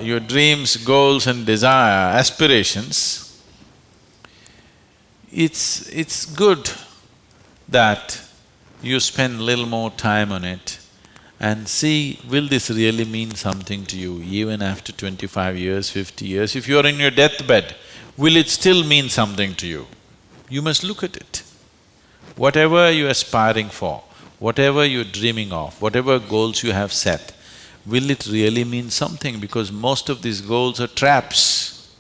your dreams, goals and desire, aspirations, it's good that you spend little more time on it and see, will this really mean something to you even after 25 years, 50 years? If you're in your deathbed, will it still mean something to you? You must look at it. Whatever you're aspiring for, whatever you're dreaming of, whatever goals you have set, will it really mean something? Because most of these goals are traps.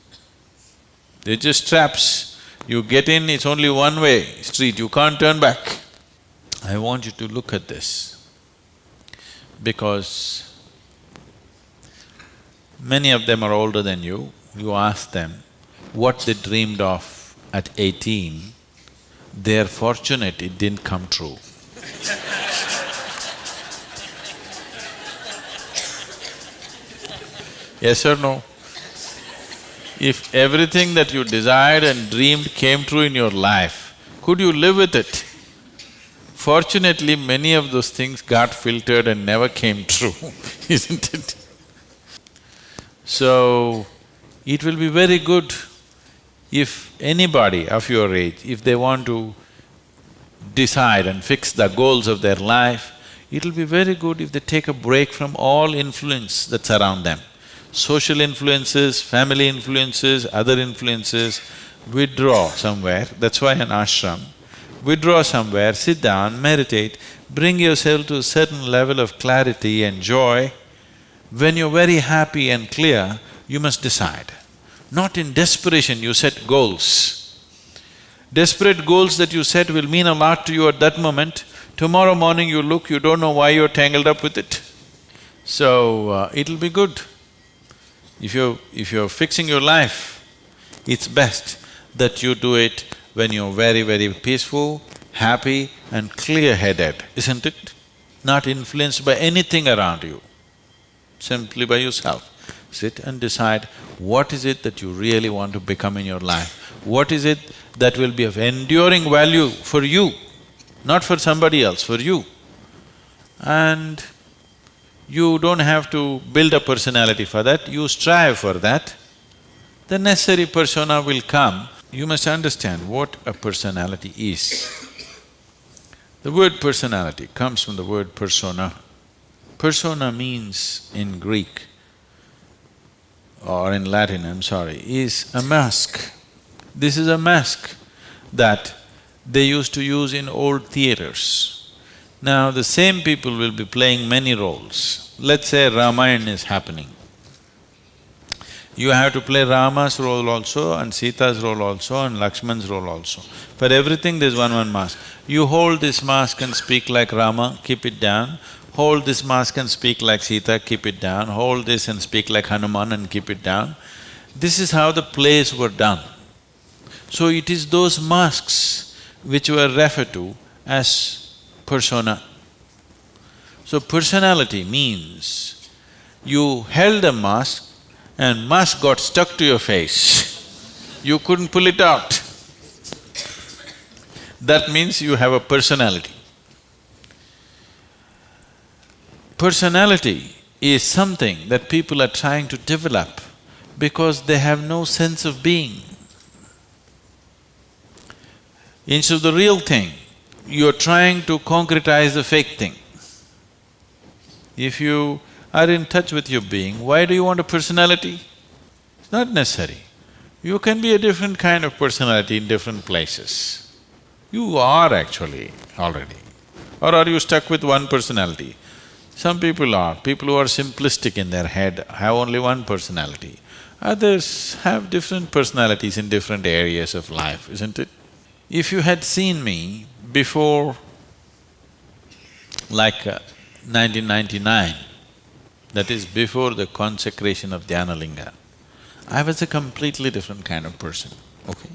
They're just traps. You get in, it's only one-way street, you can't turn back. I want you to look at this, because many of them are older than you. You ask them what they dreamed of at 18, they're fortunate it didn't come true. Yes or no? If everything that you desired and dreamed came true in your life, could you live with it? Fortunately, many of those things got filtered and never came true, isn't it? So, it will be very good if anybody of your age, if they want to decide and fix the goals of their life, it'll be very good if they take a break from all influence that's around them. Social influences, family influences, other influences, withdraw somewhere, that's why an ashram. Withdraw somewhere, sit down, meditate, bring yourself to a certain level of clarity and joy. When you're very happy and clear, you must decide. Not in desperation you set goals. Desperate goals that you set will mean a lot to you at that moment. Tomorrow morning you look, you don't know why you're tangled up with it. So, it'll be good. If you're fixing your life, it's best that you do it when you're very, very peaceful, happy and clear-headed, isn't it? Not influenced by anything around you, simply by yourself. Sit and decide what is it that you really want to become in your life. What is it that will be of enduring value for you, not for somebody else, for you. And you don't have to build a personality for that, you strive for that. The necessary persona will come. You must understand what a personality is. The word personality comes from the word persona. Persona means in Greek or in Latin, I'm sorry, is a mask. This is a mask that they used to use in old theaters. Now, the same people will be playing many roles. Let's say Ramayana is happening. You have to play Rama's role also and Sita's role also and Lakshman's role also. For everything there's one mask. You hold this mask and speak like Rama, keep it down. Hold this mask and speak like Sita, keep it down. Hold this and speak like Hanuman and keep it down. This is how the plays were done. So it is those masks which were referred to as persona. So personality means you held a mask and mask got stuck to your face, you couldn't pull it out. That means you have a personality. Personality is something that people are trying to develop because they have no sense of being. Instead of the real thing, you're trying to concretize the fake thing. If you are in touch with your being, why do you want a personality? It's not necessary. You can be a different kind of personality in different places. You are actually already. Or are you stuck with one personality? Some people are. People who are simplistic in their head have only one personality. Others have different personalities in different areas of life, isn't it? If you had seen me before like 1999, that is before the consecration of Dhyanalinga, I was a completely different kind of person, okay?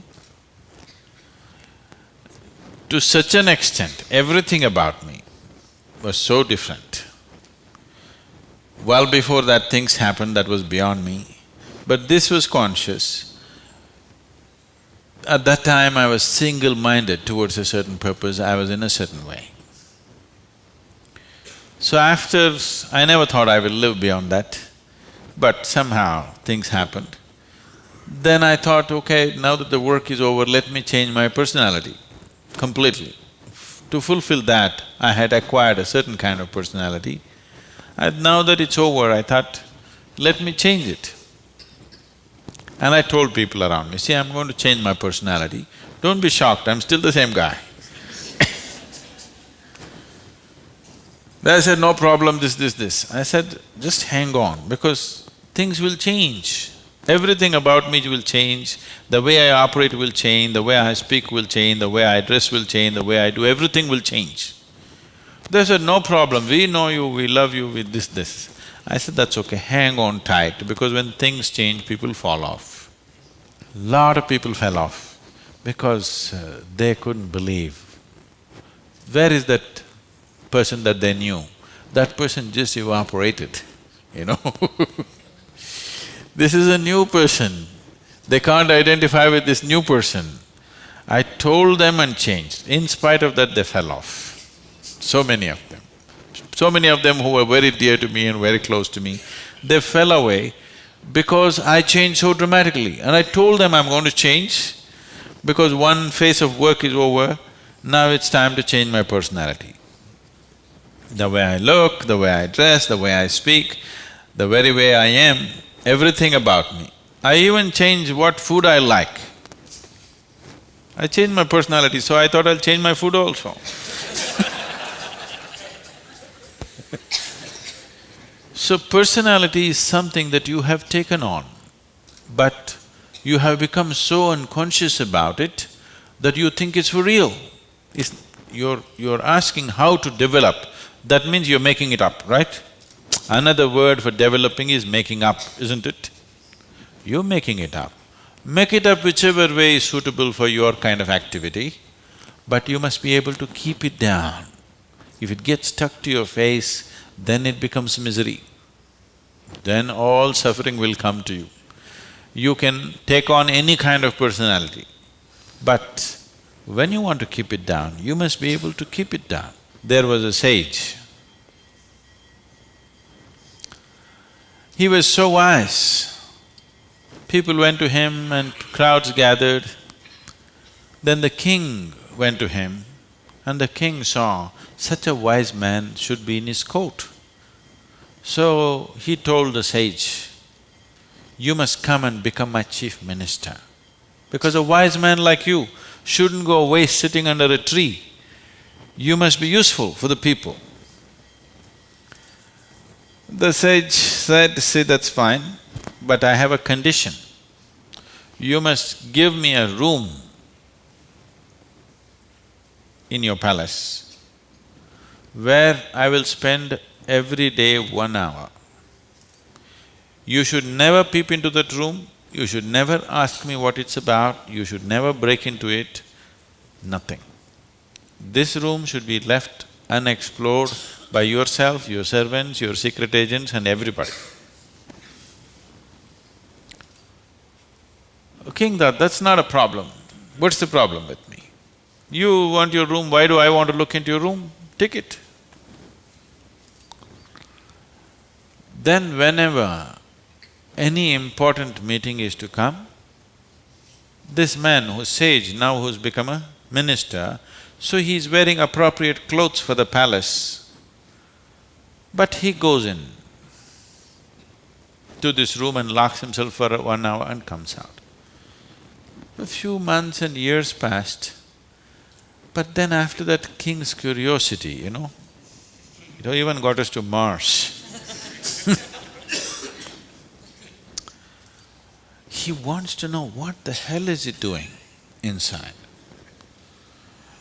To such an extent, everything about me was so different. Well before that things happened that was beyond me, but this was conscious. At that time I was single-minded towards a certain purpose, I was in a certain way. So after… I never thought I will live beyond that. but somehow things happened. Then I thought, okay, now that the work is over, let me change my personality completely. To fulfill that, I had acquired a certain kind of personality. And now that it's over, I thought, let me change it. And I told people around me, see, I'm going to change my personality. Don't be shocked, I'm still the same guy. They said, no problem, this. I said, just hang on, because things will change. Everything about me will change, the way I operate will change, the way I speak will change, the way I dress will change, the way I do, everything will change. They said, no problem, we know you, we love you with this. I said, that's okay, hang on tight, because when things change, people fall off. Lot of people fell off because they couldn't believe. Where is that person that they knew? That person just evaporated, you know This is a new person, they can't identify with this new person. I told them and changed. In spite of that, they fell off. So many of them. So many of them who were very dear to me and very close to me, they fell away because I changed so dramatically. And I told them I'm going to change because one phase of work is over, now it's time to change my personality. The way I look, the way I dress, the way I speak, the very way I am, everything about me. I even changed what food I like. I changed my personality, so I thought I'll change my food also. So personality is something that you have taken on, but you have become so unconscious about it that you think it's for real. You're asking how to develop, that means you're making it up, right? Another word for developing is making up, isn't it? You're making it up. Make it up whichever way is suitable for your kind of activity, but you must be able to keep it down. If it gets stuck to your face, then it becomes misery. Then all suffering will come to you. You can take on any kind of personality, but when you want to keep it down, you must be able to keep it down. There was a sage. He was so wise. People went to him and crowds gathered. Then the king went to him and the king saw such a wise man should be in his court. So he told the sage, you must come and become my chief minister, because a wise man like you shouldn't go away sitting under a tree. You must be useful for the people. The sage said, see, that's fine, but I have a condition. You must give me a room in your palace where I will spend every day 1 hour. You should never peep into that room, you should never ask me what it's about, you should never break into it, nothing. This room should be left unexplored by yourself, your servants, your secret agents and everybody. King thought, that's not a problem. What's the problem with me? You want your room, why do I want to look into your room? Take it. Then whenever any important meeting is to come, this man who's sage, now who's become a minister, so he's wearing appropriate clothes for the palace, but he goes in to this room and locks himself for 1 hour and comes out. A few months and years passed, but then after that, king's curiosity, it even got us to Mars. He wants to know what the hell is he doing inside.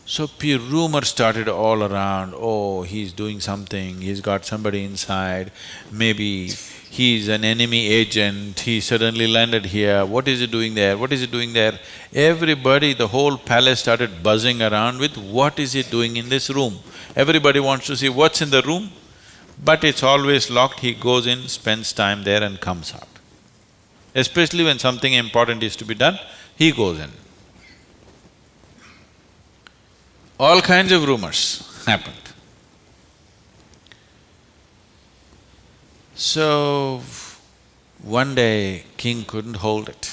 So rumor started all around, oh, he's doing something, he's got somebody inside, maybe he's an enemy agent, he suddenly landed here, what is he doing there, what is he doing there? Everybody, the whole palace started buzzing around with what is he doing in this room. Everybody wants to see what's in the room, but it's always locked, he goes in, spends time there and comes out. Especially when something important is to be done, he goes in. All kinds of rumors happened. So, One day, king couldn't hold it.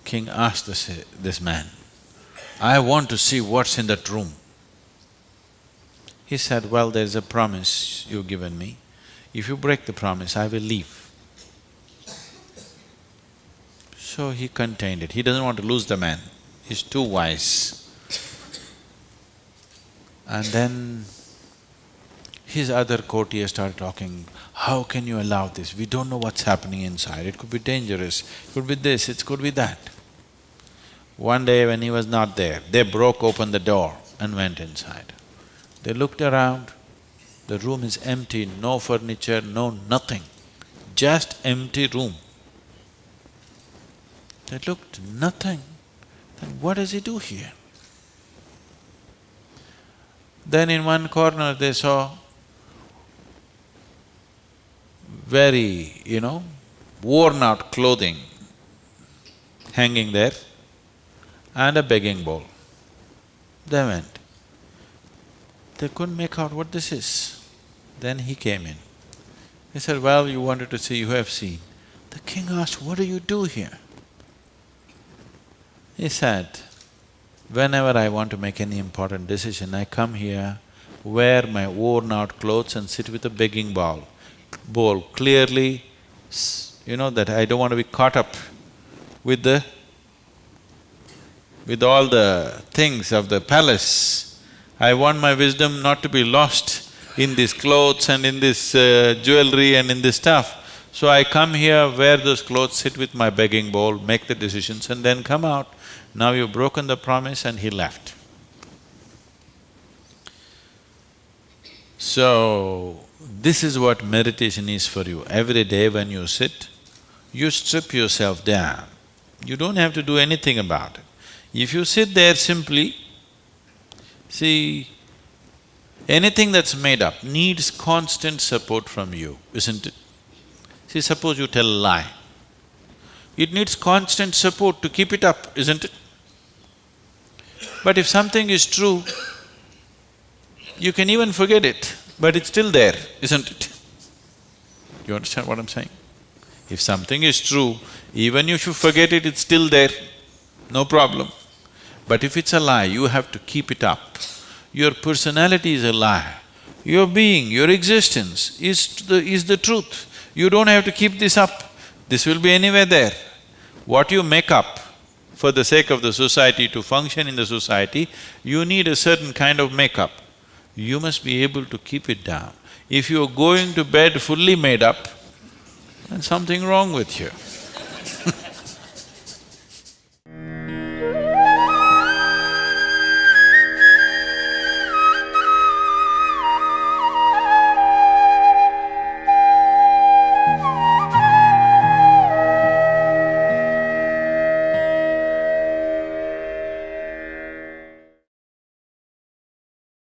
King asked this man, "I want to see what's in that room." He said, "Well, there's a promise you've given me. If you break the promise, I will leave." So he contained it. He doesn't want to lose the man. He's too wise. And then his other courtiers started talking, "How can you allow this? We don't know what's happening inside. It could be dangerous, it could be this, it could be that." One day when he was not there, they broke open the door and went inside. They looked around, the room is empty, no furniture, no nothing, just empty room. They looked, nothing. Then what does he do here? Then in one corner they saw very, worn out clothing hanging there and a begging bowl. They went. They couldn't make out what this is. Then he came in. He said, "Well, you wanted to see, you have seen." The king asked, "What do you do here?" He said, "Whenever I want to make any important decision, I come here, wear my worn-out clothes and sit with a begging bowl, clearly, that I don't want to be caught up with all the things of the palace. I want my wisdom not to be lost in these clothes and in this jewelry and in this stuff. So I come here, wear those clothes, sit with my begging bowl, make the decisions and then come out. Now you've broken the promise," and he left. So, this is what meditation is for you. Every day when you sit, you strip yourself down. You don't have to do anything about it. If you sit there simply, see, anything that's made up needs constant support from you, isn't it? See, suppose you tell a lie. It needs constant support to keep it up, isn't it? But if something is true, you can even forget it, but it's still there, isn't it? You understand what I'm saying? If something is true, even if you forget it, it's still there, no problem. But if it's a lie, you have to keep it up. Your personality is a lie. Your being, your existence is the truth. You don't have to keep this up. This will be anywhere there. What you make up for the sake of the society, to function in the society, you need a certain kind of makeup. You must be able to keep it down. If you're going to bed fully made up, then something wrong with you.